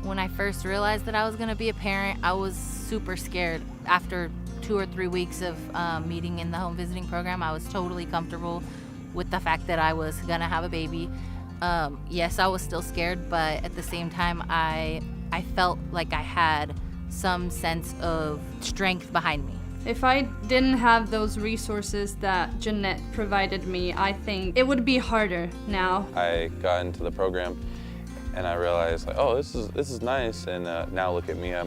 When I first realized that I was going to be a parent, I was super scared. After 2 or 3 weeks of meeting in the home visiting program, I was totally comfortable with the fact that I was going to have a baby. Yes, I was still scared, but at the same time, I felt like I had some sense of strength behind me. If I didn't have those resources that Jeanette provided me, I think it would be harder now. I got into the program and I realized, like, oh, this is nice. And now look at me, I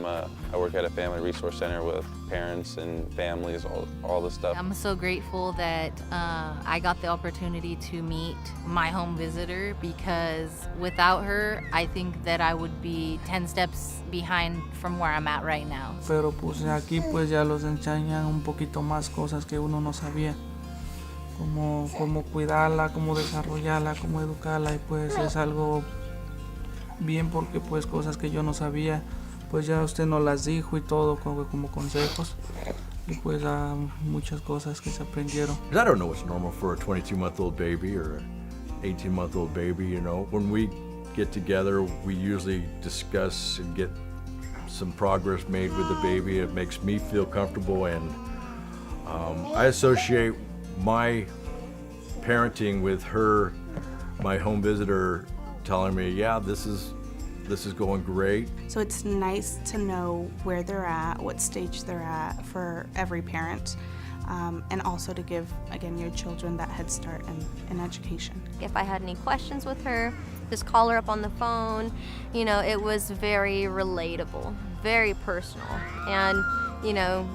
work at a family resource center with parents and families, all this stuff. I'm so grateful that I got the opportunity to meet my home visitor, because without her, I think that I would be 10 steps behind from where I'm at right now. Pero pues aquí pues ya los enseñan un poquito más cosas que uno no sabía. Cómo cuidarla, cómo desarrollarla, cómo educarla, y pues es algo bien, porque pues cosas que yo no sabía, pues ya usted nos las dijo y todo como consejos, y pues muchas cosas que se aprendieron. I don't know what's normal for a 22-month-old baby or an 18-month-old baby, you know. When we get together, we usually discuss and get some progress made with the baby. It makes me feel comfortable, and I associate my parenting with her, my home visitor, telling me, yeah, this is going great. So it's nice to know where they're at, what stage they're at for every parent, and also to give, again, your children that head start in education. If I had any questions with her, just call her up on the phone. You know, it was very relatable, very personal. And, you know,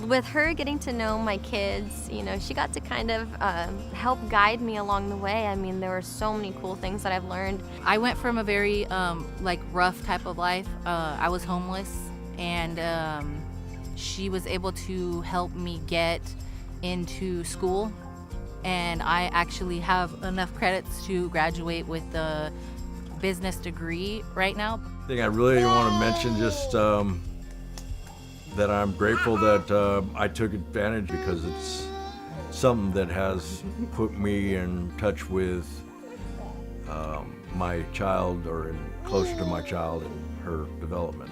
with her getting to know my kids, you know, she got to kind of help guide me along the way. I mean, there were so many cool things that I've learned. I went from a very rough type of life. I was homeless, and she was able to help me get into school, and I actually have enough credits to graduate with the business degree right now. I think I really want to mention just that I'm grateful that I took advantage, because it's something that has put me in touch with my child, or closer to my child and her development.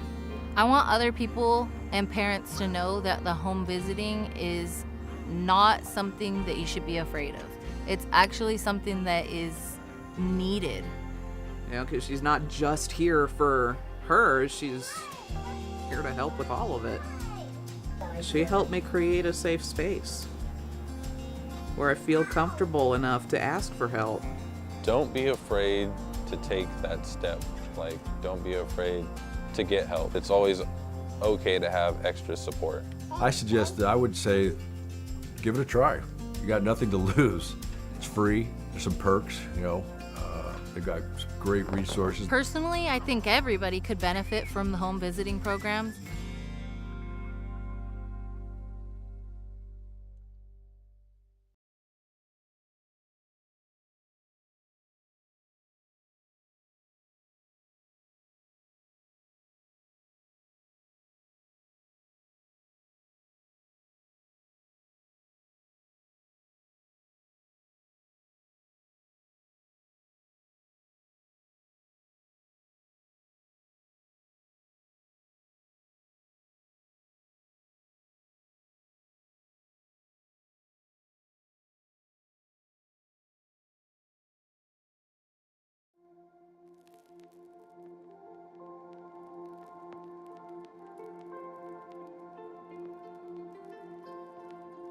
I want other people and parents to know that the home visiting is not something that you should be afraid of. It's actually something that is needed. You know, because she's not just here for her, she's here to help with all of it. She helped me create a safe space where I feel comfortable enough to ask for help. Don't be afraid to take that step. Like, don't be afraid to get help. It's always okay to have extra support. I would say, give it a try. You got nothing to lose. It's free. There's some perks, you know. They've got great resources. Personally, I think everybody could benefit from the home visiting programs.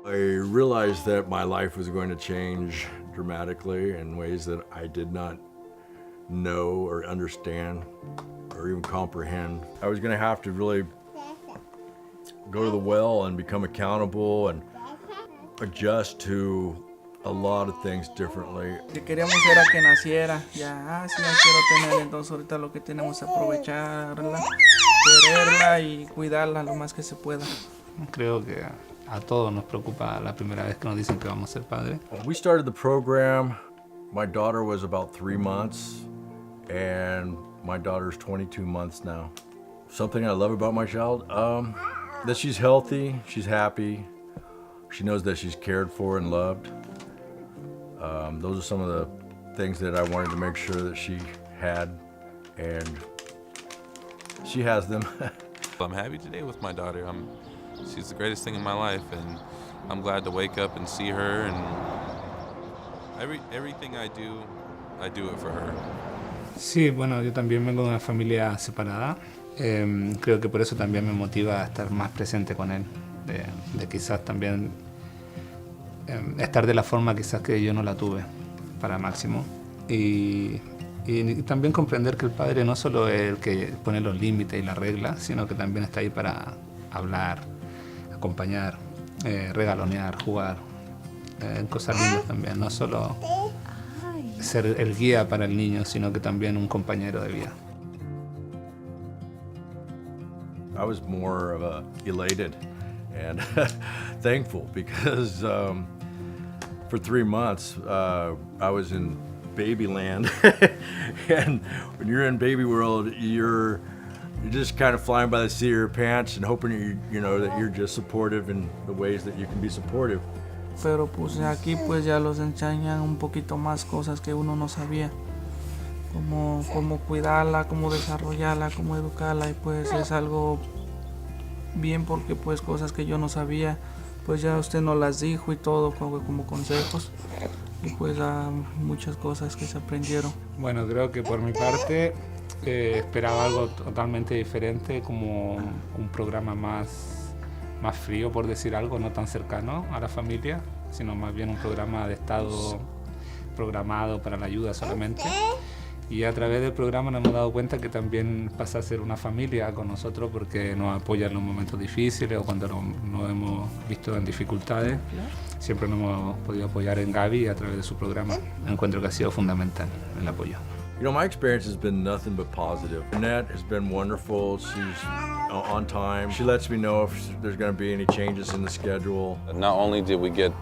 I realized that my life was going to change dramatically in ways that I did not know or understand or even comprehend. I was going to have to really go to the well and become accountable and adjust to a lot of things differently. Que queríamos era que naciera, ya quiero tener, entonces ahorita lo que tenemos es aprovecharla, quererla y cuidarla lo más que se pueda. Creo que a todos nos preocupa la primera vez que nos dicen que vamos a ser padres. When we started the program, my daughter was about 3 months, and my daughter's 22 months now. Something I love about my child, that she's healthy, she's happy, she knows that she's cared for and loved. Those are some of the things that I wanted to make sure that she had, and she has them. I'm happy today with my daughter. She's the greatest thing in my life, and I'm glad to wake up and see her. And everything I do it for her. Sí, bueno, yo también vengo de una familia separada. Creo que por eso también me motiva a estar más presente con él. De quizás también estar de la forma quizás que yo no la tuve para Máximo. Y también comprender que el padre no solo es el que pone los límites y las reglas, sino que también está ahí para hablar, acompañar, regalonear, jugar, cosas lindas también, no solo ser el guía para el niño, sino que también un compañero de vida. I was more of elated and thankful because for 3 months I was in baby land. And when you're in baby world, you're just kind of flying by the seat of your pants and hoping you know that you're just supportive in the ways that you can be supportive. Pero pues aquí pues ya los enseñan un poquito más cosas que uno no sabía. Cómo cuidarla, cómo desarrollarla, cómo educarla, y pues es algo bien porque pues cosas que yo no sabía, pues ya usted nos las dijo y todo como consejos, y pues muchas cosas que se aprendieron. Bueno, creo que por mi parte esperaba algo totalmente diferente, como un programa más frío, por decir algo, no tan cercano a la familia, sino más bien un programa de estado programado para la ayuda solamente. Y a través del programa nos hemos dado cuenta que también pasa a ser una familia con nosotros, porque nos apoya en los momentos difíciles o cuando nos hemos visto en dificultades. Siempre nos hemos podido apoyar en Gaby a través de su programa. Encuentro que ha sido fundamental el apoyo. You know, my experience has been nothing but positive. Annette has been wonderful. She's on time. She lets me know if there's going to be any changes in the schedule. Not only did we get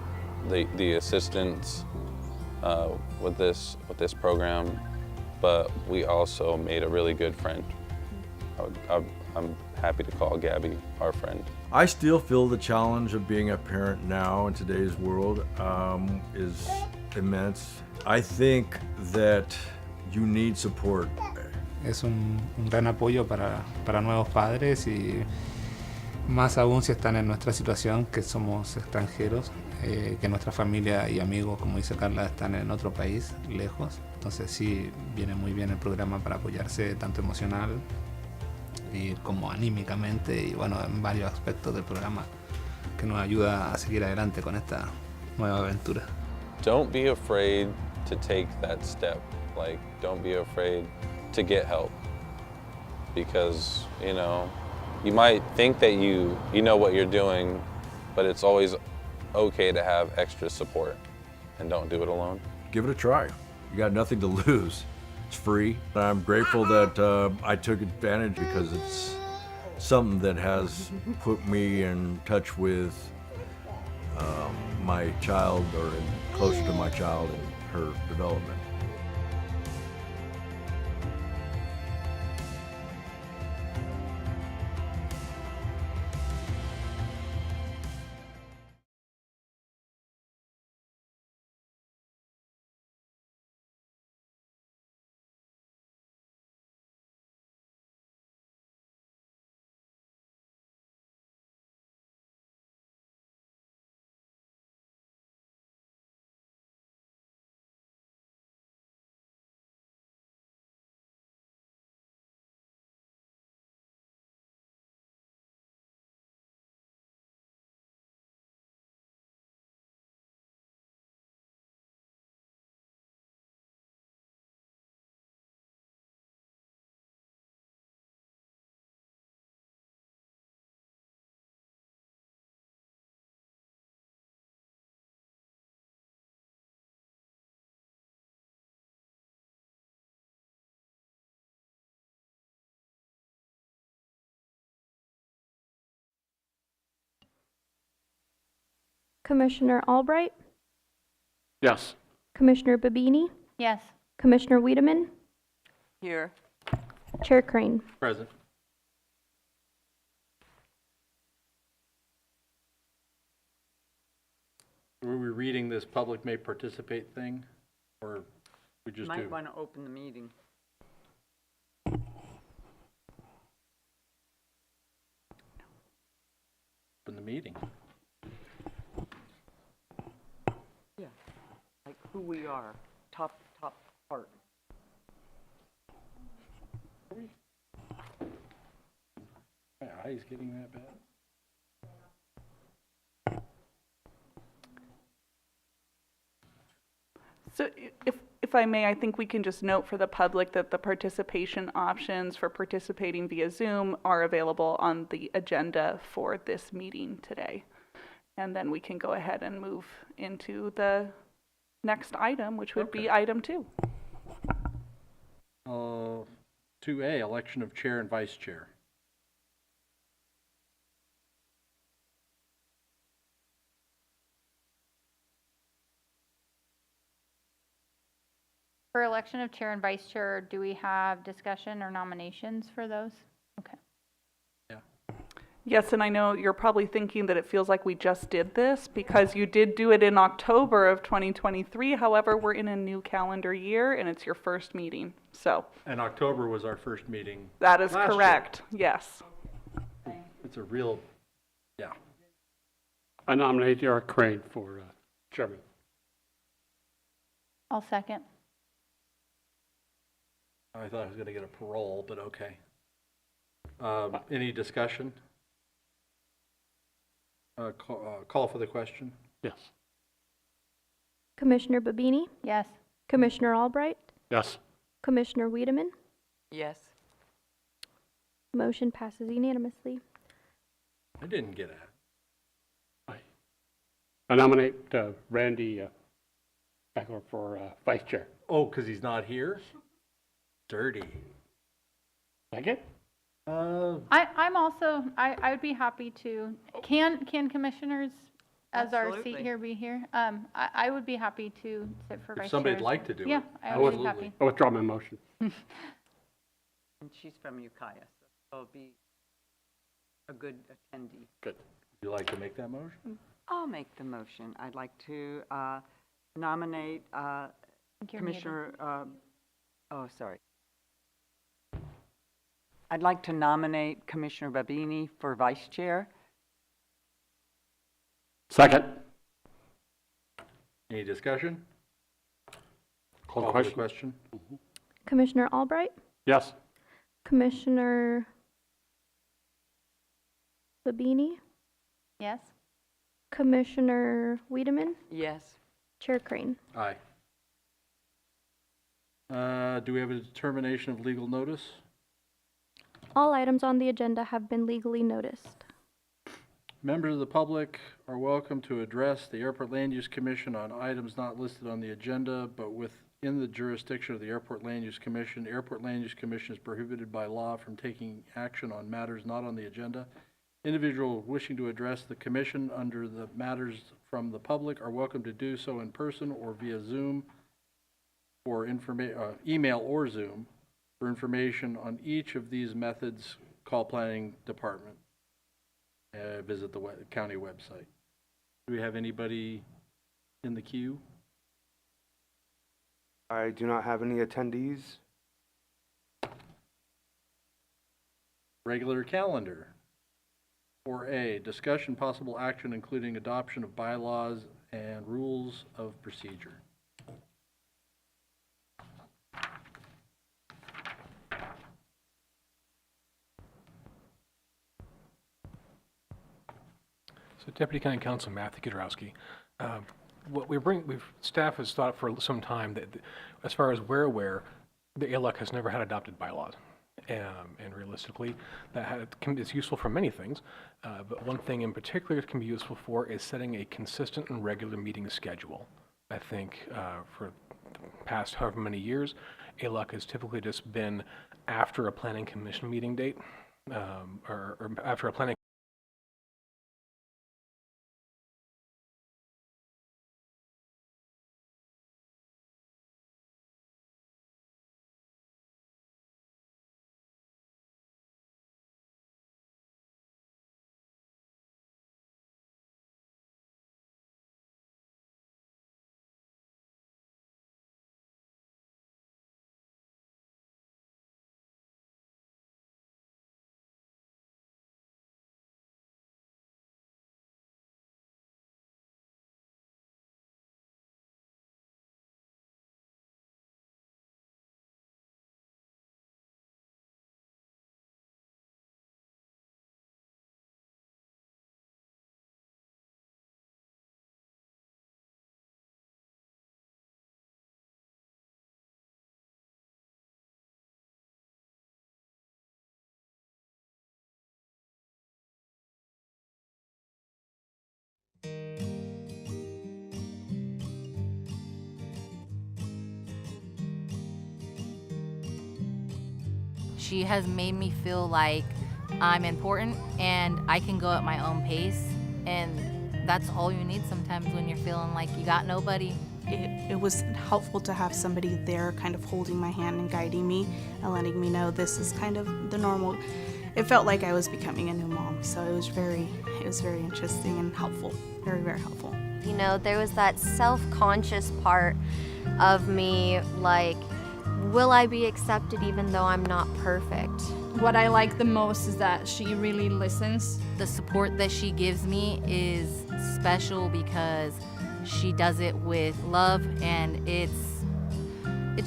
the assistance with this program, but we also made a really good friend. I'm happy to call Gabby our friend. I still feel the challenge of being a parent now in today's world is immense. I think that you need support. Es un gran apoyo para nuevos padres, y más aún si están en nuestra situación, que somos extranjeros, que nuestra familia y amigos, como dice Carla, están en otro país, lejos. Entonces sí, viene muy bien el programa para apoyarse tanto emocional y como anímicamente, y bueno, en varios aspectos del programa que nos ayuda a seguir adelante con esta nueva aventura. Don't be afraid to take that step. Like, don't be afraid to get help, because you might think that you know what you're doing, but it's always okay to have extra support, and don't do it alone. Give it a try. You got nothing to lose. It's free. I'm grateful that I took advantage, because it's something that has put me in touch with my child, or closer to my child and her development. Commissioner Albright, Yes. Commissioner Babini, Yes. Commissioner Wiedemann, Here. Chair Crane. Present. Were we reading this public may participate thing, or we just do? Might want to open the meeting. open the meeting. Yeah, like who we are, top part. My eye's getting that bad. So if I may, I think we can just note for the public that the participation options for participating via Zoom are available on the agenda for this meeting today. And then we can go ahead and move into the next item, which would be item 2. 2A, election of chair and vice chair. For election of chair and vice chair, do we have discussion or nominations for those? Okay. Yes, and I know you're probably thinking that it feels like we just did this because you did do it in October of 2023. However, we're in a new calendar year and it's your first meeting. So And October was our first meeting. that is last year. correct. Yes. It's a real, yeah. I nominate Eric Crane for chairman. I'll second. I thought I was going to get a parole, but okay. Any discussion? Call for the question. Yes. Commissioner Babini, Yes. Commissioner Albright, Yes. Commissioner Wiedemann. Yes. Motion passes unanimously. I didn't get it. I nominate Randy Beckler for vice chair. Oh, because he's not here? Dirty. Second? I'm also, I would be happy to, can commissioners, as our seat Absolutely. here, be here? I would be happy to sit for vice chair. If somebody'd like to do it. Yeah, I would be happy. I withdraw my motion. And she's from Ukiah, so it'll be a good attendee. Good. Would you like to make that motion? I'll make the motion. I'd like to nominate Commissioner, sorry. I'd like to nominate Commissioner Babini for vice chair. Second. Any discussion? Call For the the question. question. Commissioner Albright, Yes. Commissioner Babini, Yes? Commissioner Wiedemann, Yes. Chair Crane. Aye. Do we have a determination of legal notice? All items on the agenda have been legally noticed. Members of the public are welcome to address the Airport Land Use Commission on items not listed on the agenda, but within the jurisdiction of the Airport Land Use Commission. Airport Land Use Commission is prohibited by law from taking action on matters not on the agenda. Individuals wishing to address the commission under the matters from the public are welcome to do so in person or via Zoom or email or Zoom. For information on each of these methods, call Planning Department. Visit the county website. Do we have anybody in the queue? I do not have any attendees. Regular calendar. 4A, discussion possible action including adoption of bylaws and rules of procedure. So Deputy County Counsel Matthew Kudrowski, what staff has thought for some time that as far as we're aware, the ALUC has never had adopted bylaws. And realistically, it's useful for many things, but one thing in particular it can be useful for is setting a consistent and regular meeting schedule. I think for the past however many years, ALUC has typically just been after a planning commission meeting date, or after a planning She has made me feel like I'm important and I can go at my own pace, and that's all you need sometimes when you're feeling like you got nobody. It was helpful to have somebody there kind of holding my hand and guiding me and letting me know this is kind of the normal. It felt like I was becoming a new mom, so it was very interesting and helpful, very, very helpful. You know, there was that self-conscious part of me, like, will I be accepted even though I'm not perfect? What I like the most is that she really listens. The support that she gives me is special because she does it with love, and it's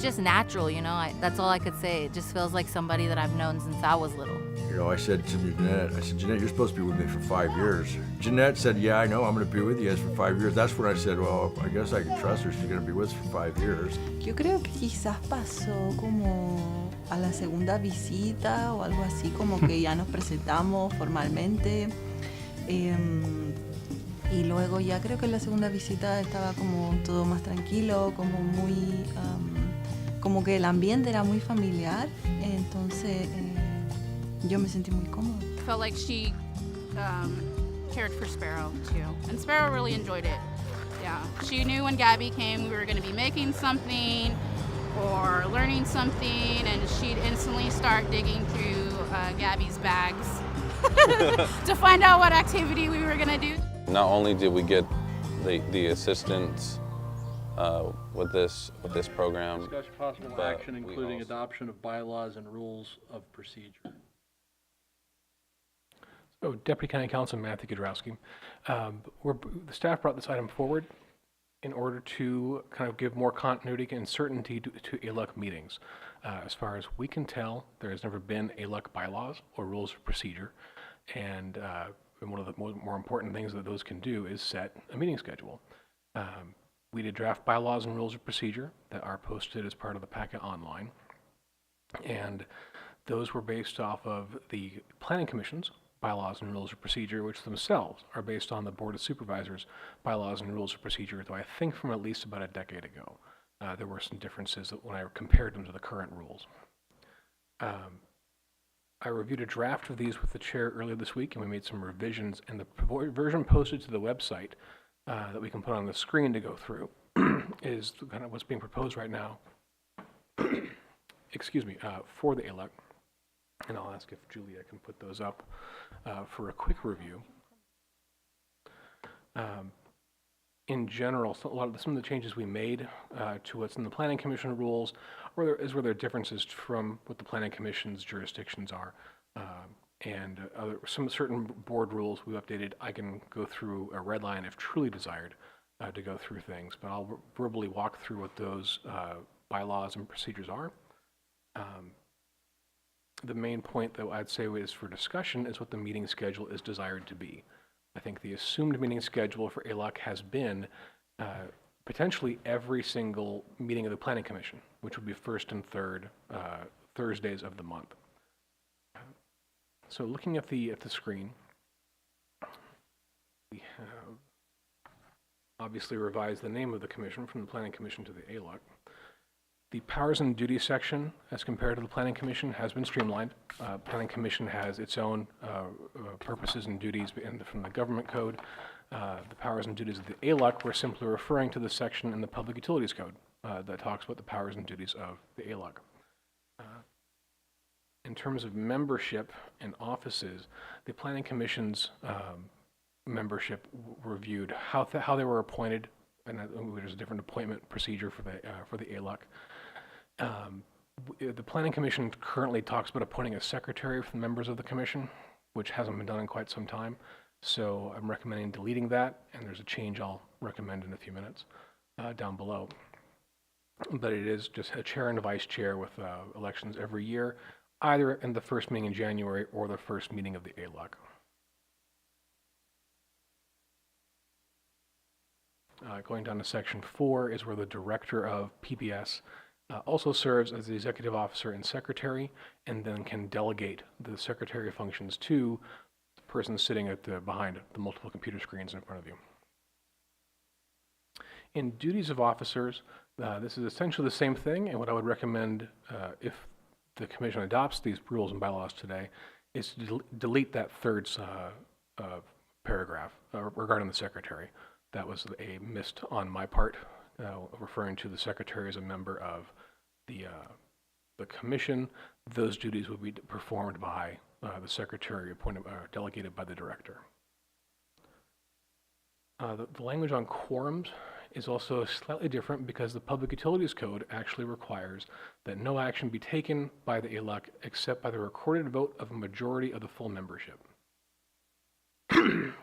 just natural, you know. That's all I could say. It just feels like somebody that I've known since I was little. You know, I said to Jeanette, Jeanette, you're supposed to be with me for 5 years. Jeanette said, yeah, I know, I'm going to be with you guys for 5 years. That's when I said, well, I guess I can trust her. She's going to be with us for 5 years. Yo creo que quizás pasó como a la segunda visita o algo así, como que ya nos presentamos formalmente. Y luego ya creo que en la segunda visita estaba como todo más tranquilo, como muy, como que el ambiente era muy familiar, entonces yo me sentí muy cómoda. Felt like she cared for Sparrow too, and Sparrow really enjoyed it. Yeah, she knew when Gabby came we were going to be making something or learning something, and she'd instantly start digging through Gabby's bags to find out what activity we were going to do. Not only did we get the assistance with this program, Discuss possible but action, we including also- adoption of bylaws and rules of procedure. So, Deputy County Counsel Matthew Kudrowski, the staff brought this item forward in order to kind of give more continuity and certainty to ALUC meetings. As far as we can tell, there has never been ALUC bylaws or rules of procedure, and one of the more important things that those can do is set a meeting schedule. We did draft bylaws and rules of procedure that are posted as part of the packet online, and those were based off of the Planning Commission's bylaws and rules of procedure, which themselves are based on the Board of Supervisors' bylaws and rules of procedure, though I think from at least about a decade ago. There were some differences when I compared them to the current rules. I reviewed a draft of these with the chair earlier this week, and we made some revisions, and the version posted to the website that we can put on the screen to go through is kind of what's being proposed right now, excuse me, for the ALUC. And I'll ask if Julia can put those up for a quick review. In general, some of the changes we made to what's in the Planning Commission rules where there are differences from what the Planning Commission's jurisdictions are. And some certain board rules we updated. I can go through a red line if truly desired to go through things, but I'll verbally walk through what those bylaws and procedures are. The main point that I'd say is for discussion is what the meeting schedule is desired to be. I think the assumed meeting schedule for ALUC has been potentially every single meeting of the Planning Commission, which would be first and third Thursdays of the month. So looking at the screen, we have obviously revised the name of the commission from the Planning Commission to the ALUC. The powers and duties section, as compared to the Planning Commission, has been streamlined. Planning Commission has its own purposes and duties from the government code. The powers and duties of the ALUC were simply referring to the section in the Public Utilities Code that talks about the powers and duties of the ALUC. In terms of membership and offices, the Planning Commission's membership reviewed how they were appointed, and there's a different appointment procedure for the ALUC. The Planning Commission currently talks about appointing a secretary for the members of the commission, which hasn't been done in quite some time. So I'm recommending deleting that, and there's a change I'll recommend in a few minutes down below. But it is just a chair and a vice chair with elections every year, either in the first meeting in January or the first meeting of the ALUC. Going down to section 4 is where the director of PBS also serves as the executive officer and secretary, and then can delegate the secretary functions to the person sitting behind the multiple computer screens in front of you. In duties of officers, this is essentially the same thing, and what I would recommend if the commission adopts these rules and bylaws today, is to delete that third paragraph regarding the secretary. That was a missed on my part, referring to the secretary as a member of the commission. Those duties would be performed by the secretary appointed delegated by the director. The language on quorums is also slightly different because the Public Utilities Code actually requires that no action be taken by the ALUC except by the recorded vote of a majority of the full membership.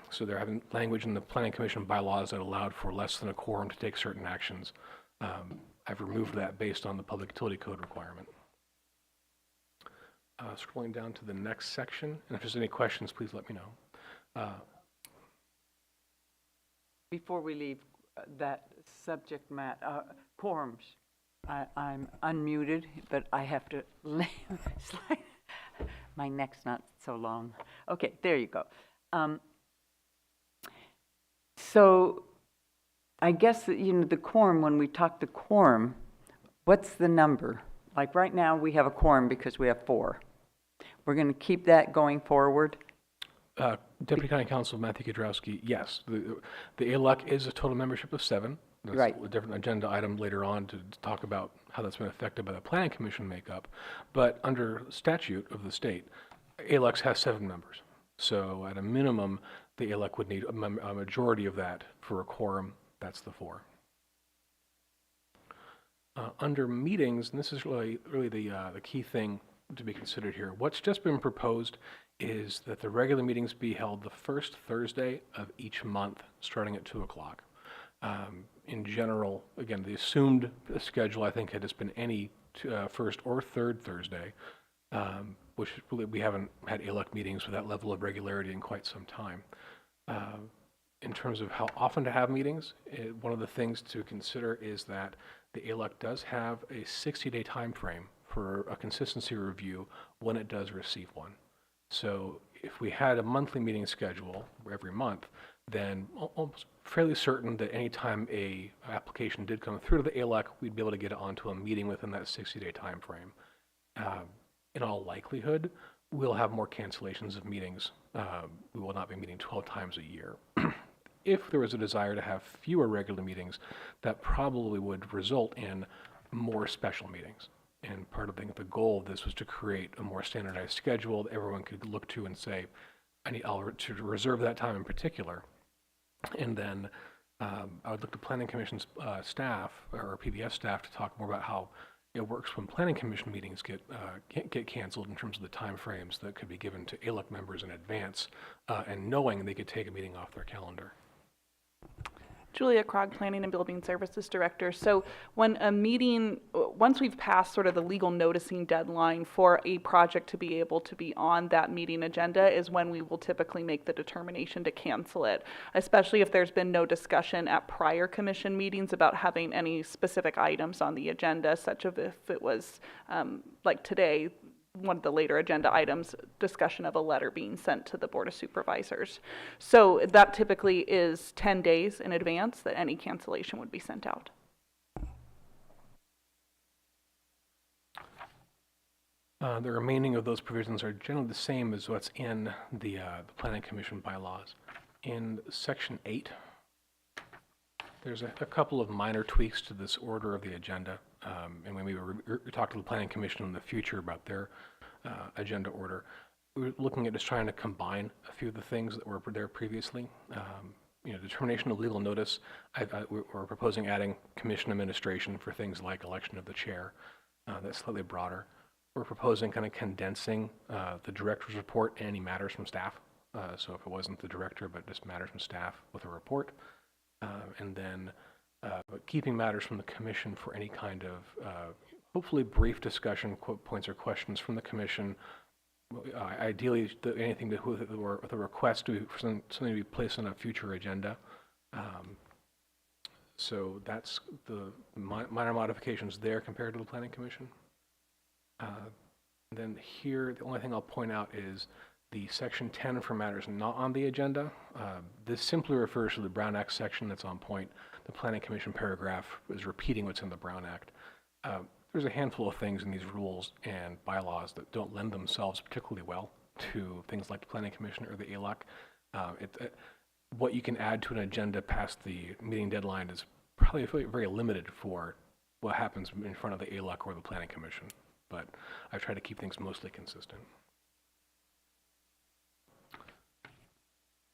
So they're having language in the Planning Commission bylaws that allowed for less than a quorum to take certain actions. I've removed that based on the Public Utility Code requirement. Scrolling down to the next section, and if there's any questions, please let me know. Before we leave that subject matter, quorums. I'm unmuted, but I have to slide. My neck's not so long. Okay, there you go. So I guess that, the quorum, when we talk the quorum, what's the number? Like right now we have a quorum because we have 4. We're going to keep that going forward? Deputy County Counsel Matthew Kudrowski, yes. The ALUC is a total membership of 7. That's right. A different agenda item later on to talk about how that's been affected by the Planning Commission makeup. But under statute of the state, ALUC has 7 members. So at a minimum, the ALUC would need a majority of that for a quorum. That's the 4. Under meetings, and this is really the key thing to be considered here, what's just been proposed is that the regular meetings be held the first Thursday of each month, starting at 2 o'clock. In general, again, the assumed schedule, I think, had just been any first or third Thursday, which really we haven't had ALUC meetings with that level of regularity in quite some time. In terms of how often to have meetings, one of the things to consider is that the ALUC does have a 60-day time frame for a consistency review when it does receive one. So if we had a monthly meeting schedule every month, then almost fairly certain that any time a application did come through to the ALUC, we'd be able to get it onto a meeting within that 60-day time frame. In all likelihood, we'll have more cancellations of meetings. We will not be meeting 12 times a year. If there was a desire to have fewer regular meetings, that probably would result in more special meetings. And part of the goal of this was to create a more standardized schedule that everyone could look to and say, I'll to reserve that time in particular. And then I would look to Planning Commission's staff or PBS staff to talk more about how it works when Planning Commission meetings get canceled in terms of the time frames that could be given to ALUC members in advance and knowing they could take a meeting off their calendar. Julia Krog, Planning and Building Services Director. So when a meeting, once we've passed sort of the legal noticing deadline for a project to be able to be on that meeting agenda is when we will typically make the determination to cancel it, especially if there's been no discussion at prior commission meetings about having any specific items on the agenda, such as if it was like today, one of the later agenda items, discussion of a letter being sent to the Board of Supervisors. So that typically is 10 days in advance that any cancellation would be sent out. The remaining of those provisions are generally the same as what's in the Planning Commission bylaws. In Section 8, there's a couple of minor tweaks to this order of the agenda. And when we talk to the Planning Commission in the future about their agenda order, we were looking at just trying to combine a few of the things that were there previously. Determination of legal notice, we're proposing adding commission administration for things like election of the chair. That's slightly broader. We're proposing kind of condensing the director's report and any matters from staff. So if it wasn't the director, but just matters from staff with a report. And then keeping matters from the commission for any kind of hopefully brief discussion, points or questions from the commission. Ideally, anything with a request for something to be placed on a future agenda. So that's the minor modifications there compared to the Planning Commission. Then here, the only thing I'll point out is the Section 10 for matters not on the agenda. This simply refers to the Brown Act section that's on point. The Planning Commission paragraph is repeating what's in the Brown Act. there's a handful of things in these rules and bylaws that don't lend themselves particularly well to things like the Planning Commission or the ALUC. What you can add to an agenda past the meeting deadline is probably very limited for what happens in front of the ALUC or the Planning Commission, but I've tried to keep things mostly consistent.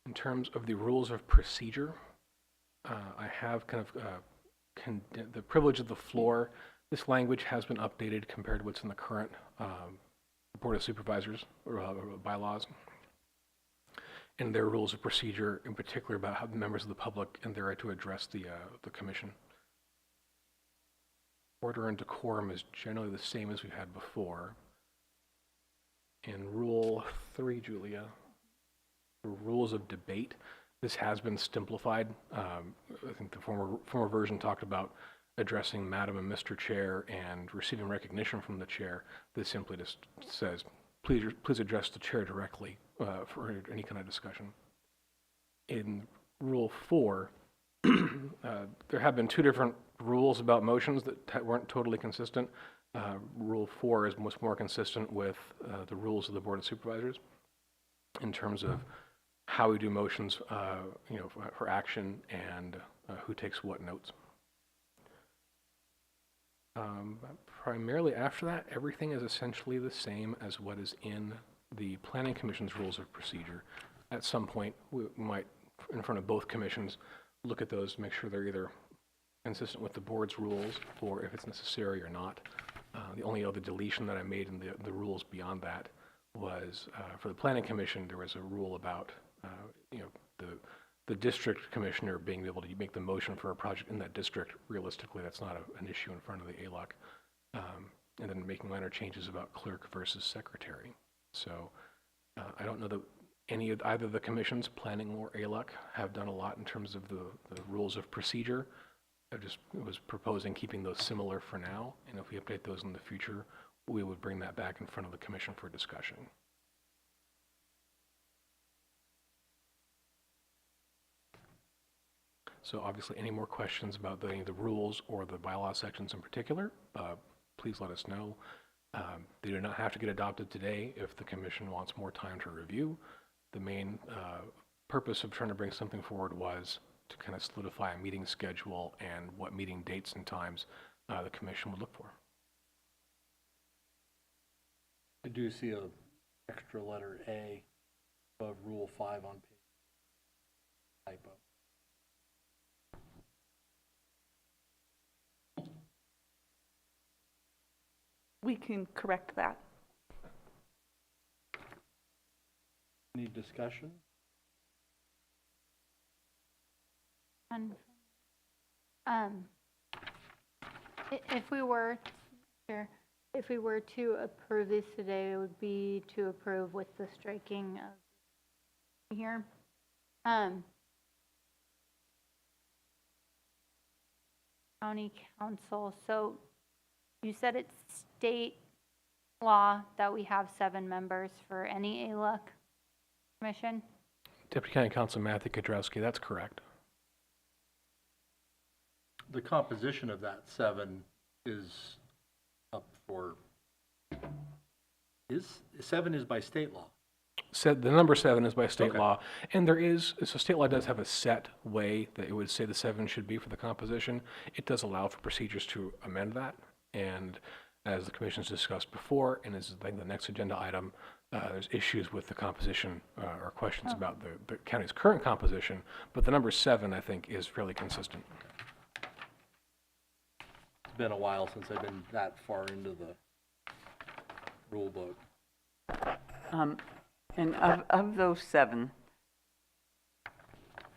In terms of the rules of procedure, I have kind of the privilege of the floor. This language has been updated compared to what's in the current Board of Supervisors or bylaws, and their rules of procedure, in particular about how the members of the public and their right to address the commission. Order and decorum is generally the same as we've had before. In Rule 3, Julia, the rules of debate, this has been simplified. I think the former version talked about addressing Madam and Mr. Chair and receiving recognition from the chair. This simply just says, please address the chair directly for any kind of discussion. In Rule 4, there have been two different rules about motions that weren't totally consistent. Rule 4 is much more consistent with the rules of the Board of Supervisors in terms of how we do motions, for action and who takes what notes. Primarily after that, everything is essentially the same as what is in the Planning Commission's rules of procedure. At some point, we might, in front of both commissions, look at those, make sure they're either consistent with the board's rules or if it's necessary or not. The only other deletion that I made in the rules beyond that was for the Planning Commission, there was a rule about the district commissioner being able to make the motion for a project in that district. Realistically, that's not an issue in front of the ALUC. And then making minor changes about clerk versus secretary. So I don't know that either the commissions, planning or ALUC, have done a lot in terms of the rules of procedure. I just was proposing keeping those similar for now, and if we update those in the future, we would bring that back in front of the commission for discussion. So obviously, any more questions about the rules or the bylaw sections in particular, please let us know. They do not have to get adopted today if the commission wants more time to review. The main purpose of trying to bring something forward was to kind of solidify a meeting schedule and what meeting dates and times the commission would look for. I do see a extra letter A above Rule 5 on page typo. We can correct that. Any discussion? If we were to approve this today, it would be to approve with the striking of here. County council. So you said it's state law that we have 7 members for any ALUC commission? Deputy County Counsel Matthew Kudrowski, that's correct. The composition of that 7 is up for, 7 is by state law. The number 7 is by state Okay. law, and so state law does have a set way that it would say the 7 should be for the composition. It does allow for procedures to amend that, and as the commission's discussed before, and as I think the next agenda item, there's issues with the composition or questions about the county's current composition, but the number 7, I think, is fairly consistent. It's been a while since I've been that far into the rule book. And of those 7,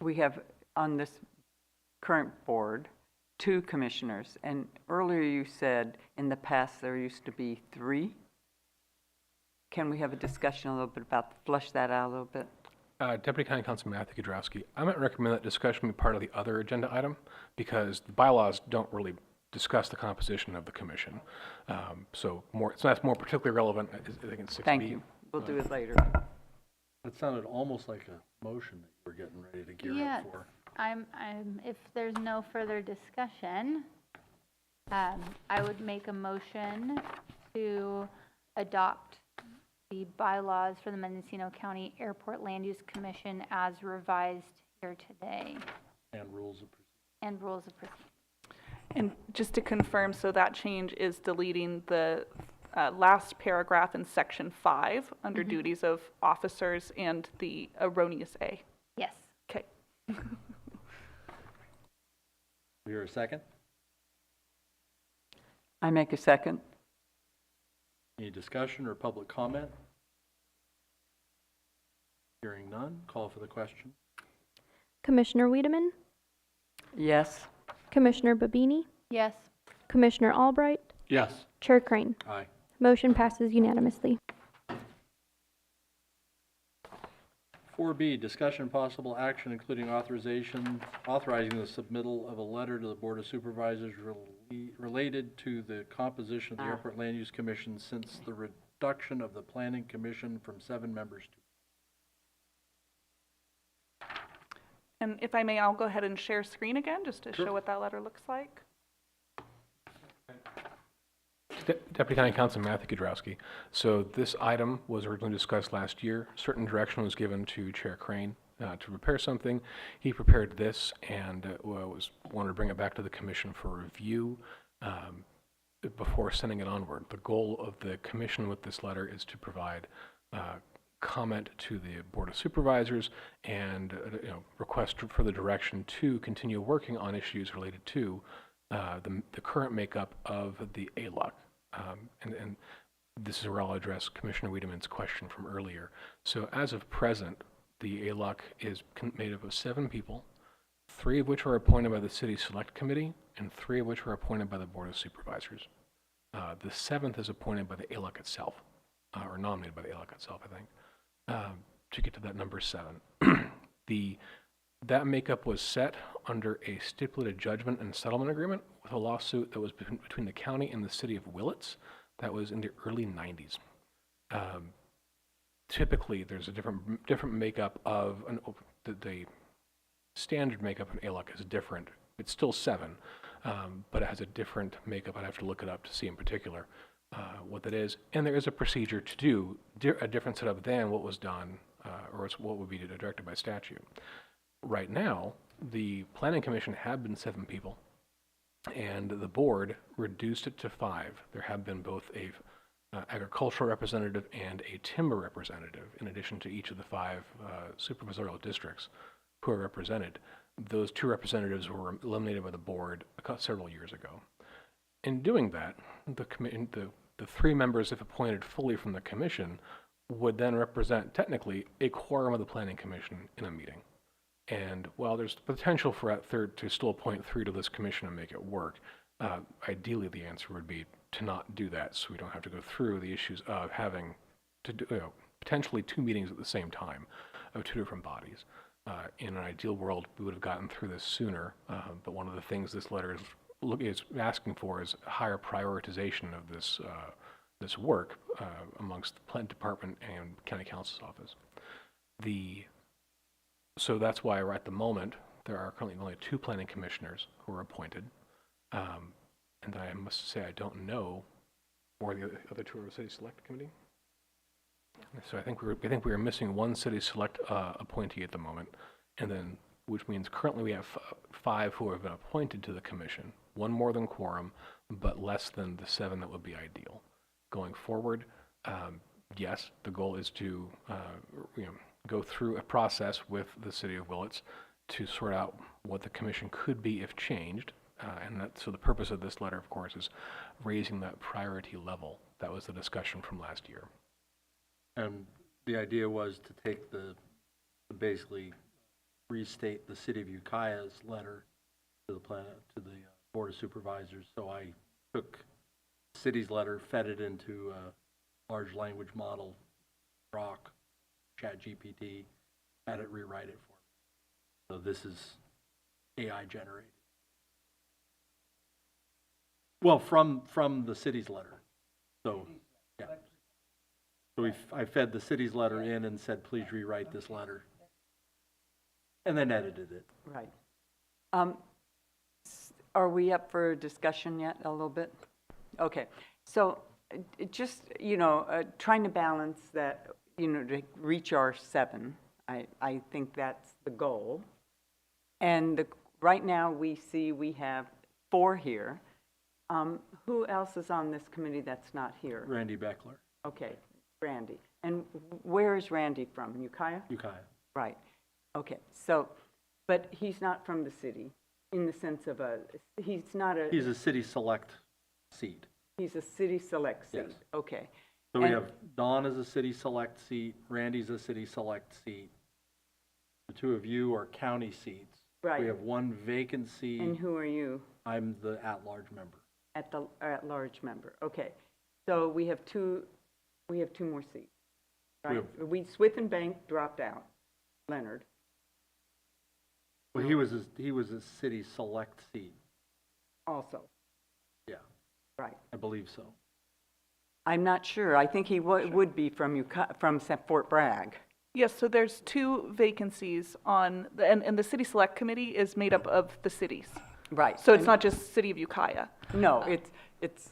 we have on this current board 2 commissioners. And earlier you said in the past there used to be 3. Can we have a discussion a little bit about, flush that out a little bit? Deputy County Counsel Matthew Kudrowski, I might recommend that discussion be part of the other agenda item because the bylaws don't really discuss the composition of the commission. So that's more particularly relevant, I think it's 6B. Thank you. We'll do it later. It sounded almost like a motion that you were getting ready to gear Yeah. up for. If there's no further discussion, I would make a motion to adopt the bylaws for the Mendocino County Airport Land Use Commission as revised here today. And rules of procedure. And rules of procedure. And just to confirm, so that change is deleting the last paragraph in section 5 under duties of officers and the erroneous A. Yes. Okay. We hear a second? I make a second. Any discussion or public comment? Hearing none, call for the question. Commissioner Wiedemann, Yes. Commissioner Babini, Yes. Commissioner Albright, Yes. Chair Crane. Aye. Motion passes unanimously. 4B, discussion possible action including authorizing the submittal of a letter to the Board of Supervisors related to the composition of the Airport Land Use Commission since the reduction of the Planning Commission from 7 members to. And if I may, I'll go ahead and share screen again just to show what that letter looks like. Deputy County Counsel Matthew Kudrowski. So this item was originally discussed last year. Certain direction was given to Chair Crane to prepare something. He prepared this and wanted to bring it back to the commission for review before sending it onward. The goal of the commission with this letter is to provide comment to the Board of Supervisors and request for the direction to continue working on issues related to the current makeup of the ALUC. And this is where I'll address Commissioner Wiedemann's question from earlier. So as of present, the ALUC is made up of 7 people, 3 of which are appointed by the City Select Committee and 3 of which are appointed by the Board of Supervisors. The 7th is appointed by the ALUC itself, or nominated by the ALUC itself, I think, to get to that number 7. That makeup was set under a stipulated judgment and settlement agreement with a lawsuit that was between the county and the city of Willits. That was in the early 90s. Typically, there's a different makeup of the standard makeup of ALUC is different. It's still 7, but it has a different makeup. I'd have to look it up to see in particular what that is. And there is a procedure to do a different setup than what was done, or what would be directed by statute. Right now, the Planning Commission had been 7 people, and the board reduced it to 5. There have been both a agricultural representative and a timber representative, in addition to each of the 5 supervisorial districts who are represented. Those 2 representatives were eliminated by the board several years ago. In doing that, the 3 members, if appointed fully from the commission, would then represent technically a quorum of the Planning Commission in a meeting. And while there's potential for that third to still appoint 3 to this commission and make it work, ideally the answer would be to not do that, so we don't have to go through the issues of having to do potentially 2 meetings at the same time of 2 different bodies. In an ideal world, we would have gotten through this sooner, but one of the things this letter is asking for is higher prioritization of this work amongst the Plant Department and County Counsel's Office. So that's why at the moment, there are currently only 2 planning commissioners who are appointed. And I must say, I don't know where the other 2 are the City Select Committee. So I think we are missing 1 City Select appointee at the moment, and then, which means currently we have 5 who have been appointed to the commission, 1 more than quorum, but less than the 7 that would be ideal. Going forward, yes, the goal is to go through a process with the city of Willits to sort out what the commission could be if changed. So the purpose of this letter, of course, is raising that priority level. That was the discussion from last year. And the idea was to take basically restate the City of Ukiah's letter to the Board of Supervisors. So I took the city's letter, fed it into a large language model, Grok, ChatGPT, had it rewrite it for me. So this is AI generated. Well, from the city's letter. So, yeah. So I fed the city's letter in and said, please rewrite this letter. And then edited it. Right. Are we up for discussion yet, a little bit? Okay, so just, trying to balance that, to reach our 7, I think that's the goal. And right now we have 4 here. Who else is on this committee that's not here? Randy Beckler. Okay, Randy. And where is Randy from? Ukiah? Ukiah. Right. Okay, so, but he's not from the city in the sense of he's a city select seat. He's a city select seat. Yes. Okay. So we have Dawn as a city select seat, Randy's a city select seat. The 2 of you are county seats. Right. We have 1 vacancy. And who are you? I'm the at-large member. At-large member. Okay. So we have 2 more seats. Right. Swith and Bank dropped out. Leonard. Well, he was a city select seat. Also. Yeah. Right. I believe so. I'm not sure. I think he would be from Fort Bragg. Yes, so there's 2 vacancies on, and the City Select Committee is made up of the cities. Right. So it's not just City of Ukiah. No, it's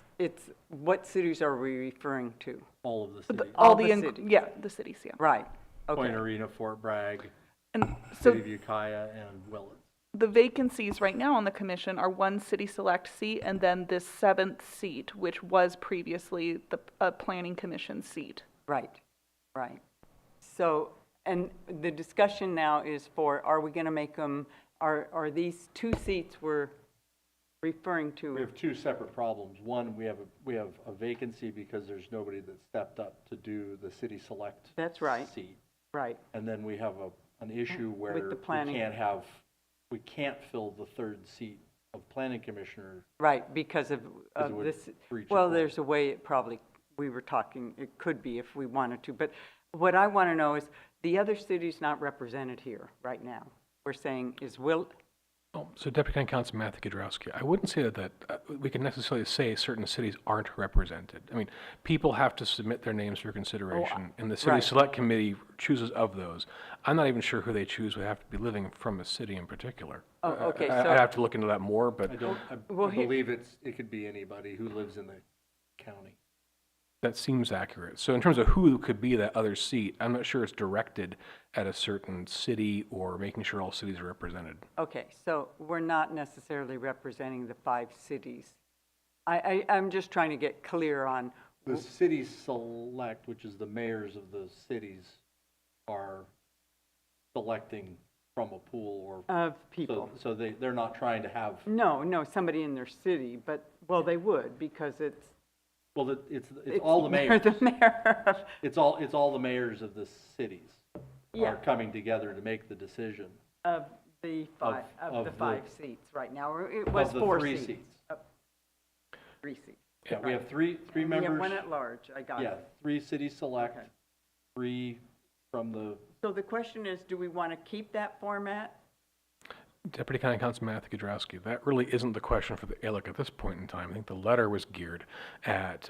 what cities are we referring to? All of the cities. All the cities. Yeah, the cities, yeah. Right. Okay. Point Arena, Fort Bragg, And so City of Ukiah, and Willits. the vacancies right now on the commission are 1 City Select seat and then this 7th seat, which was previously the Planning Commission seat. Right. Right. So, and the discussion now is are we going to make them, are these 2 seats we're referring to? We have 2 separate problems. One, we have a vacancy because there's nobody that stepped up to do the city select That's right. seat. Right. And then we have an issue where With the planning. we can't fill the 3rd seat of planning commissioner. Right, because of it would this. breach Well, the there's a way we were talking, it could be if we wanted to. But what I want to know is the other cities not represented here right now. We're saying So Deputy County Counsel Matthew Gadrowski, I wouldn't say that we can necessarily say certain cities aren't represented. I mean, people have to submit their names for consideration, and the City right. Select Committee chooses of those. I'm not even sure who they choose would have to be living from a city in particular. Oh, okay, I'd so- have to look into that more, but I believe it could be anybody who lives in the county. that seems accurate. So in terms of who could be that other seat, I'm not sure it's directed at a certain city or making sure all cities are represented. Okay, so we're not necessarily representing the 5 cities. I'm just trying to get clear on. The city select, which is the mayors of the cities, are selecting from a pool or Of people. So they're not trying to have. No, somebody in their city, but, well, they would because it's. Well, it's all the mayors. The mayor. It's all the mayors of the cities Yeah. are coming together to make the decision. Of the 5, of the 5 seats right now, or it was Of the 4 3 seats. seats. 3 seats. Yeah, we have three members. We have 1 at large, I got it. Yeah, 3 city select, Okay. 3 from the. So the question is, do we want to keep that format? Deputy County Counsel Matthew Gadrowski, that really isn't the question for the ALUC at this point in time. I think the letter was geared at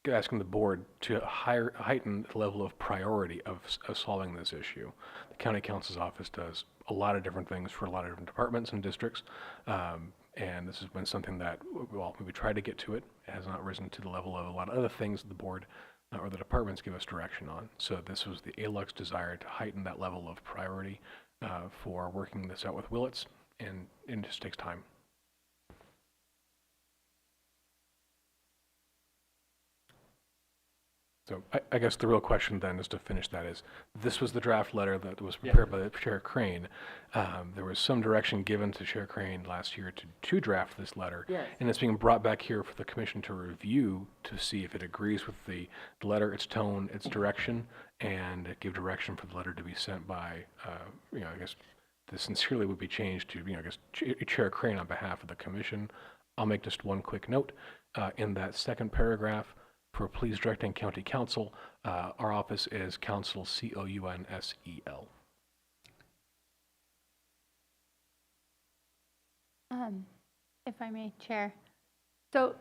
asking the board to heighten the level of priority of solving this issue. The County Counsel's Office does a lot of different things for a lot of different departments and districts, and this has been something that, well, we tried to get to it. It has not risen to the level of a lot of other things that the board or the departments give us direction on. So this was the ALUC's desire to heighten that level of priority for working this out with Willits, and it just takes time. So I guess the real question then is to finish that is, this was the draft letter that was prepared by Chair Crane. There was some direction given to Chair Crane last year to draft this letter. Yes. And it's being brought back here for the commission to review to see if it agrees with the letter, its tone, its direction, and give direction for the letter to be sent by, I guess, this sincerely would be changed to, I guess, Chair Crane on behalf of the commission. I'll make just one quick note. In that second paragraph, for please directing county counsel, our office is counsel, COUNSEL. If I may, Chair. So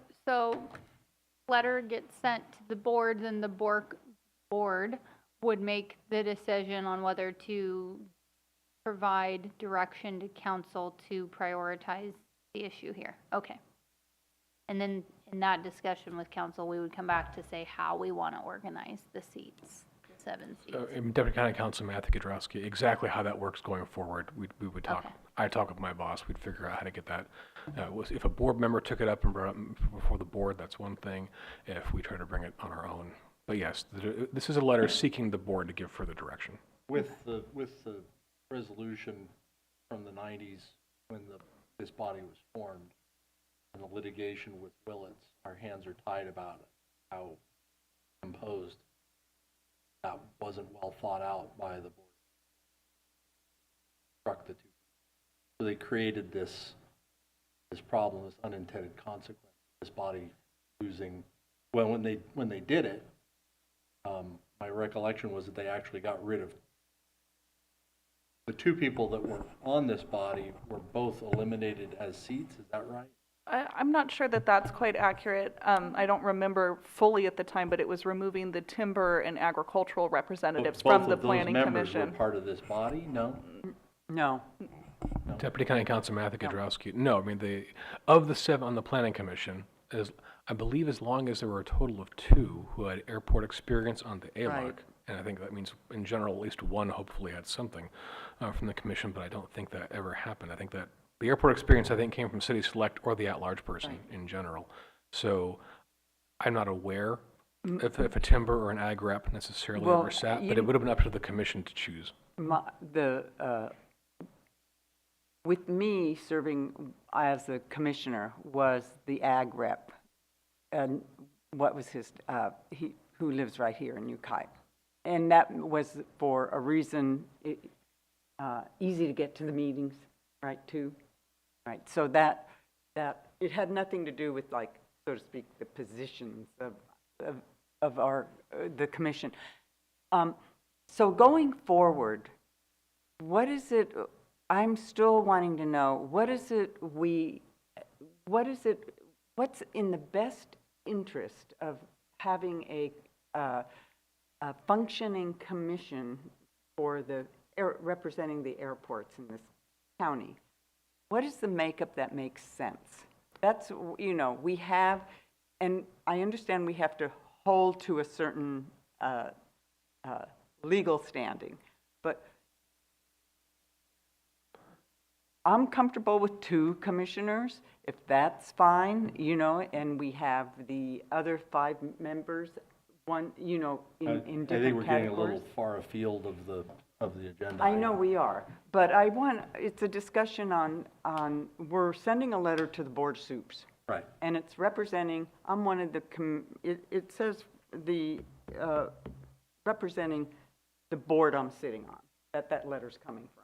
letter gets sent to the board, then the board would make the decision on whether to provide direction to council to prioritize the issue here. Okay. And then in that discussion with council, we would come back to say how we want to organize the seats, the 7 seats. Deputy County Council Matthew Kudrowski, exactly how that works going forward, we would talk. Okay. I'd talk with my boss, we'd figure out how to get that. If a board member took it up and brought it before the board, that's one thing. If we try to bring it on our own. But yes, this is a letter seeking the board to give further direction. With the resolution from the 90s when this body was formed and the litigation with Willits, our hands are tied about how imposed. That wasn't well thought out by the board. Struck the two. So they created this problem, this unintended consequence. This body losing. Well, when they did it, my recollection was that they actually got rid of the 2 people that were on this body were both eliminated as seats. Is that right? I'm not sure that that's quite accurate. I don't remember fully at the time, but it was removing the timber and agricultural representatives from the planning commission. Both of those members were part of this body? No? No. Deputy County Council Matthew Kudrowski, no, I mean, of the 7 on the planning commission, I believe as long as there were a total of 2 who had airport experience on the ALUC, Right. and I think that means in general at least 1 hopefully had something from the commission, but I don't think that ever happened. I think that the airport experience came from City Select or the at-large person in general. So I'm not aware if a timber or an ag rep necessarily ever sat, but it would have been up to the commission to choose. With me serving as a commissioner was the ag rep, and what was his, who lives right here in New Kite. And that was for a reason, easy to get to the meetings, right, too? Right, so that it had nothing to do with, like, so to speak, the positions of our, the commission. So going forward, what is it, I'm still wanting to know, what's in the best interest of having a functioning commission for representing the airports in this county? What is the makeup that makes sense? That's, we have, and I understand we have to hold to a certain legal standing, but I'm comfortable with 2 commissioners, if that's fine, and we have the other 5 members, one, in different categories. I think we're getting a little far afield of the agenda. I know we are, but it's a discussion on, we're sending a letter to the board soups. Right. And it's representing, I'm one of the, it says representing the board I'm sitting on, that letter's coming from.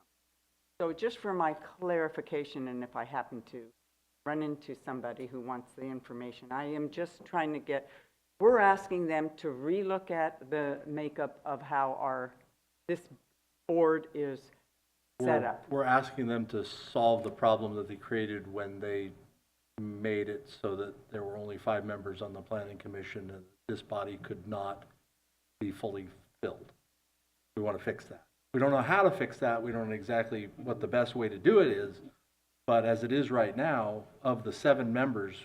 So just for my clarification, and if I happen to run into somebody who wants the information, I am just trying to we're asking them to relook at the makeup of how this board is set up. We're asking them to solve the problem that they created when they made it so that there were only 5 members on the planning commission and this body could not be fully filled. We want to fix that. We don't know how to fix that. We don't know exactly what the best way to do it is. But as it is right now, of the 7 members,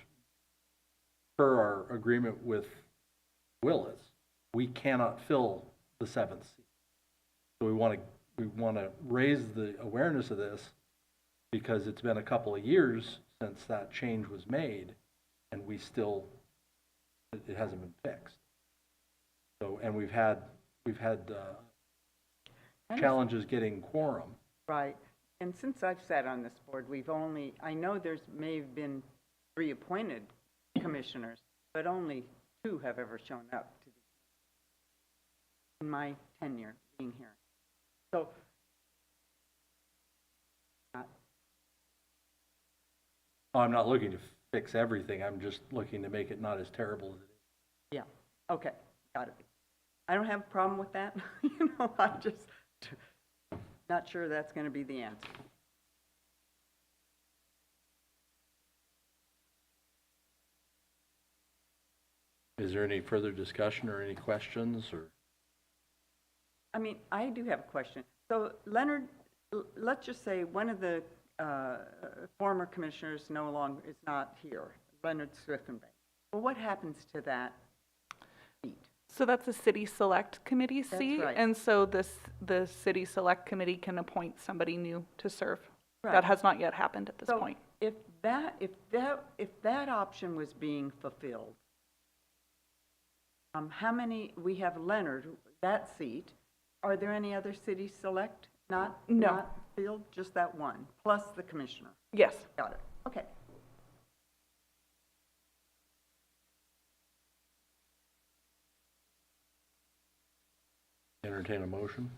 per our agreement with Willis, we cannot fill the 7th seat. So we want to raise the awareness of this because it's been a couple of years since that change was made, and it hasn't been fixed. So, and we've had challenges getting quorum. Right. And since I've sat on this board, I know may have been 3 appointed commissioners, but only 2 have ever shown up in my tenure being here. So, I'm not looking to fix everything. I'm just looking to make it not as terrible as it is. yeah, okay, got it. I don't have a problem with that. I'm just not sure that's going to be the answer. Is there any further discussion or any questions? I mean, I do have a question. So, Leonard, let's just say one of the former commissioners no longer, is not here, Leonard Swiftenbank. Well, what happens to that seat? So that's a city select committee That's seat, right. and so the city select committee can appoint somebody new to serve. Right. That has not yet happened at this So point. if that option was being fulfilled, how many, we have Leonard, that seat, are there any other city select No. not filled, just that one, plus the commissioner? Yes. Got it, okay. Entertain a motion.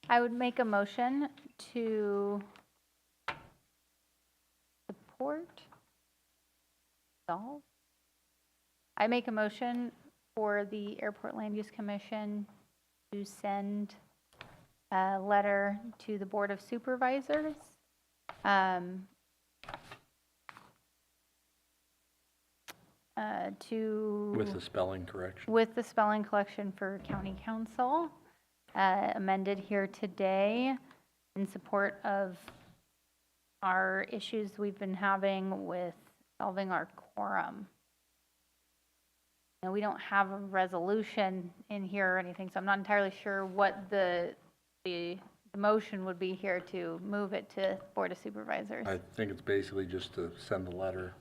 I would make a motion to support, resolve. I make a motion for the Airport Land Use Commission to send a letter to the Board of Supervisors. With the spelling correction. With the spelling correction for county council, amended here today in support of our issues we've been having with solving our quorum. And we don't have a resolution in here or anything, so I'm not entirely sure what the motion would be here to move it to Board of Supervisors. I think it's basically just to send the letter.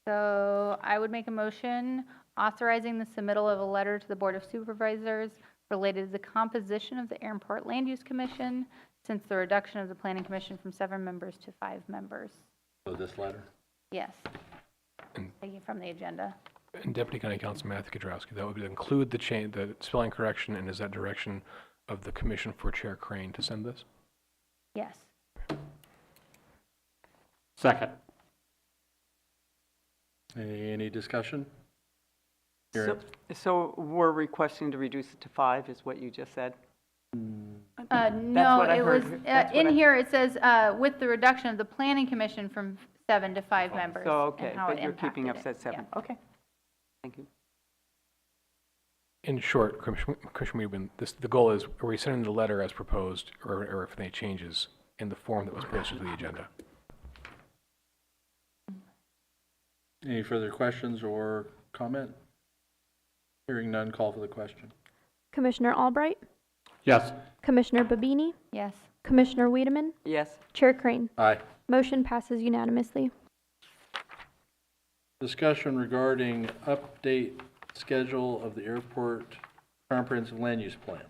So I would make a motion authorizing the submittal of a letter to the Board of Supervisors related to the composition of the Airport Land Use Commission since the reduction of the Planning Commission from 7 members to 5 members. So this letter? Yes. Taking from the agenda. And Deputy County Council Matthew Kudrowski, that would include the spelling correction, and is that direction of the Commission for Chair Crane to send this? Yes. Second. Any discussion? So we're requesting to reduce it to 5, is what you just said? No, what I it was, heard. That's what in I- here it says, with the reduction of the Planning Commission from 7 to 5 members. So, okay, and how but it you're keeping us impacted at 7. Yeah. Okay, thank you. In short, Commissioner Weidman, the goal is, are we sending the letter as proposed, or if any changes in the form that was posted to the agenda? Any further questions or comment? Hearing none, call for the question. Commissioner Albright, Yes. Commissioner Babini, Yes. Commissioner Wiedemann, Yes. Chair Crane. Aye. Motion passes unanimously. Discussion regarding update schedule of the airport comprehensive land use plan.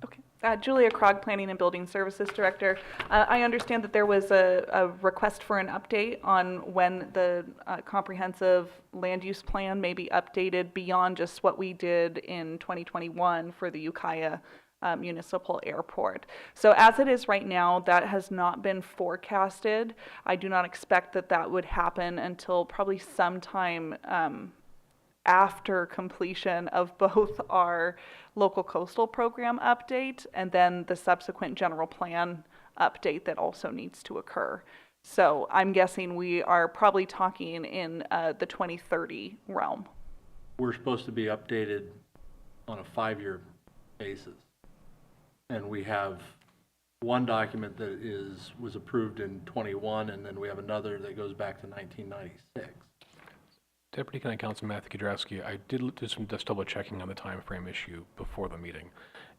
Okay. Julia Krog, Planning and Building Services Director. I understand that there was a request for an update on when the comprehensive land use plan may be updated beyond just what we did in 2021 for the Ukiah Municipal Airport. So as it is right now, that has not been forecasted. I do not expect that that would happen until probably sometime after completion of both our local coastal program update and then the subsequent general plan update that also needs to occur. So I'm guessing we are probably talking in the 2030 realm. We're supposed to be updated on a 5-year basis. And we have one document that was approved in 21, and then we have another that goes back to 1996. Deputy County Council Matthew Kudrowski, I did do some just double checking on the time frame issue before the meeting.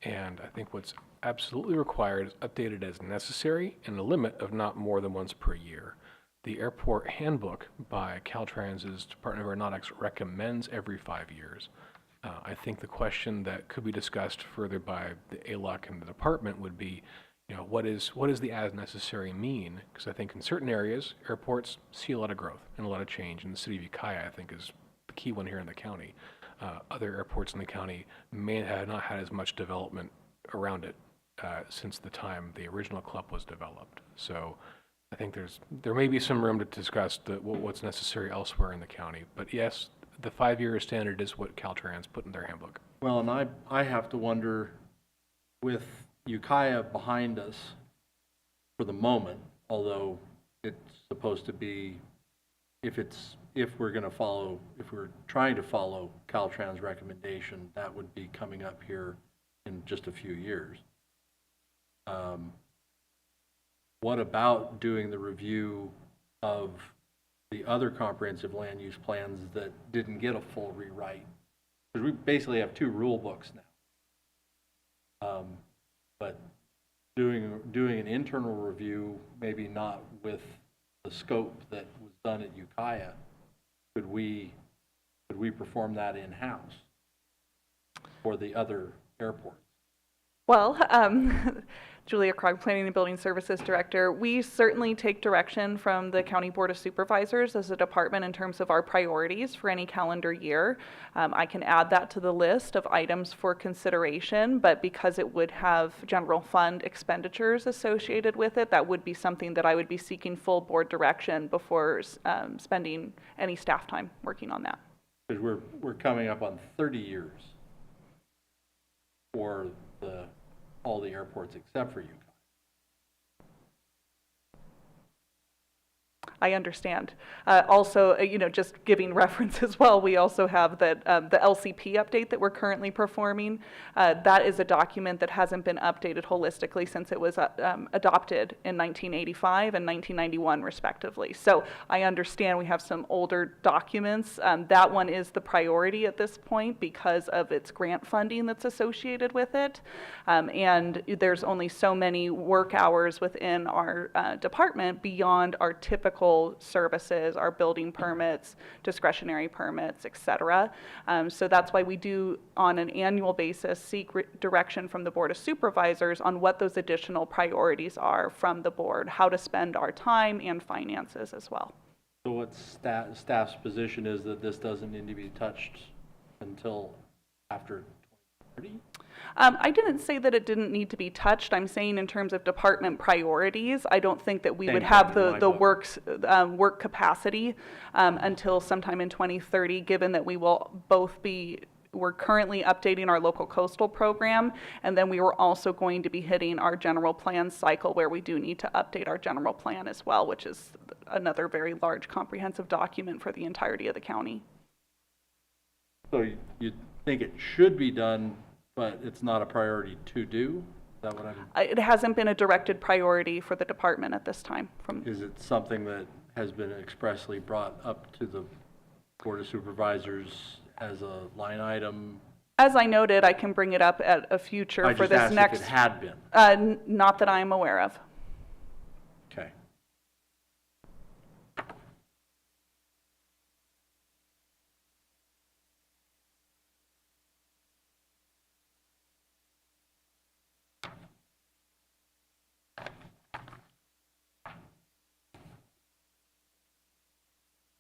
And I think what's absolutely required is updated as necessary and a limit of not more than once per year. The airport handbook by Caltrans's Department of Aeronautics recommends every 5 years. I think the question that could be discussed further by the ALUC and the department would be, what does the as necessary mean? Because I think in certain areas, airports see a lot of growth and a lot of change. And the city of Ukiah, I think, is the key one here in the county. Other airports in the county may have not had as much development around it since the time the original club was developed. So I think there may be some room to discuss what's necessary elsewhere in the county. But yes, the 5-year standard is what Caltrans put in their handbook. Well, and I have to wonder, with Ukiah behind us for the moment, although it's supposed to be, if we're trying to follow Caltrans' recommendation, that would be coming up here in just a few years. What about doing the review of the other comprehensive land use plans that didn't get a full rewrite? Because we basically have 2 rule books now. But doing an internal review, maybe not with the scope that was done at Ukiah, could we perform that in-house for the other airports? Well, Julia Krog, Planning and Building Services Director, we certainly take direction from the County Board of Supervisors as a department in terms of our priorities for any calendar year. I can add that to the list of items for consideration, but because it would have general fund expenditures associated with it, that would be something that I would be seeking full board direction before spending any staff time working on that. Because we're coming up on 30 years for all the airports except for Ukiah. I understand. Also, just giving reference as well, we also have that the LCP update that we're currently performing. That is a document that hasn't been updated holistically since it was adopted in 1985 and 1991, respectively. So I understand we have some older documents. That one is the priority at this point because of its grant funding that's associated with it. And there's only so many work hours within our department beyond our typical services, our building permits, discretionary permits, etc. So that's why we do, on an annual basis, seek direction from the Board of Supervisors on what those additional priorities are from the board, how to spend our time and finances as well. So what staff's position is that this doesn't need to be touched until after 2030? I didn't say that it didn't need to be touched. I'm saying in terms of department priorities, I don't think that we would have the work capacity until sometime in 2030, given that we will both be, we're currently updating our local coastal program, and then we were also going to be hitting our general plan cycle where we do need to update our general plan as well, which is another very large comprehensive document for the entirety of the county. So you think it should be done, but it's not a priority to do? Is that what It hasn't been a directed priority for the department at this time. Is it something that has been expressly brought up to the Board of Supervisors as a line item? As I noted, I can bring it up at a future for this next. If it had been. Not that I'm aware of. Okay.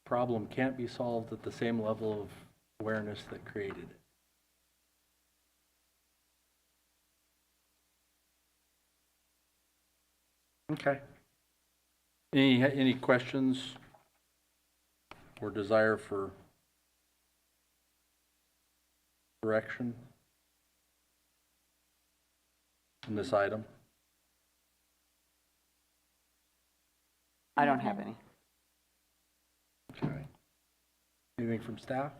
Problem can't be solved at the same level of awareness that created it. Okay. Any questions or desire for direction in this item? I don't have any. Okay. Anything from staff?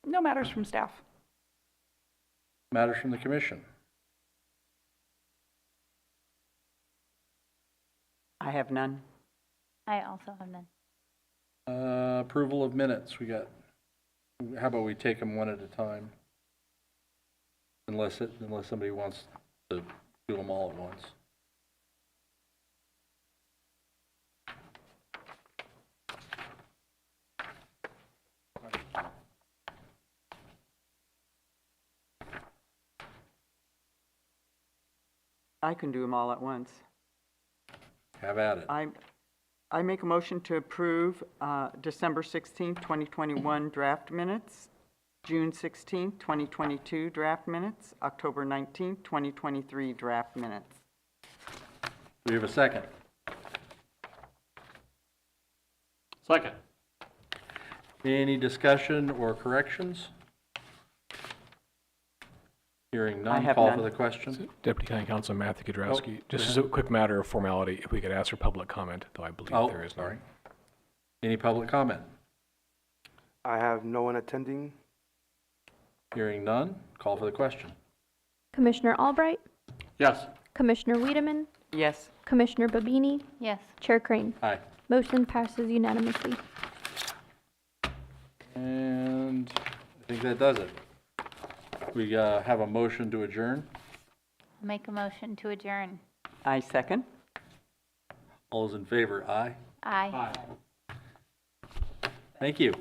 No matters from staff. Matters from the commission? I have none. I also have none. Approval of minutes. We got. How about we take them one at a time? Unless somebody wants to do them all at once. I can do them all at once. Have at it. I make a motion to approve December 16th, 2021 draft minutes, June 16th, 2022 draft minutes, October 19th, 2023 draft minutes. Do we have a second? Second. Any discussion or corrections? Hearing I none, have call none. for the question. Deputy County Council Matthew Kudrowski, Oh, just go as a ahead. quick matter of formality, if we could ask for public comment, though I believe Oh, there is none. sorry. Any public comment? I have no one attending. Hearing none, call for the question. Commissioner Albright, Yes. Commissioner Wiedemann, Yes. Commissioner Babini, Yes. Chair Crane. Aye. Motion passes unanimously. And I think that does it. We have a motion to adjourn. Make a motion to adjourn. I second. All those in favor, aye. Aye. Thank you.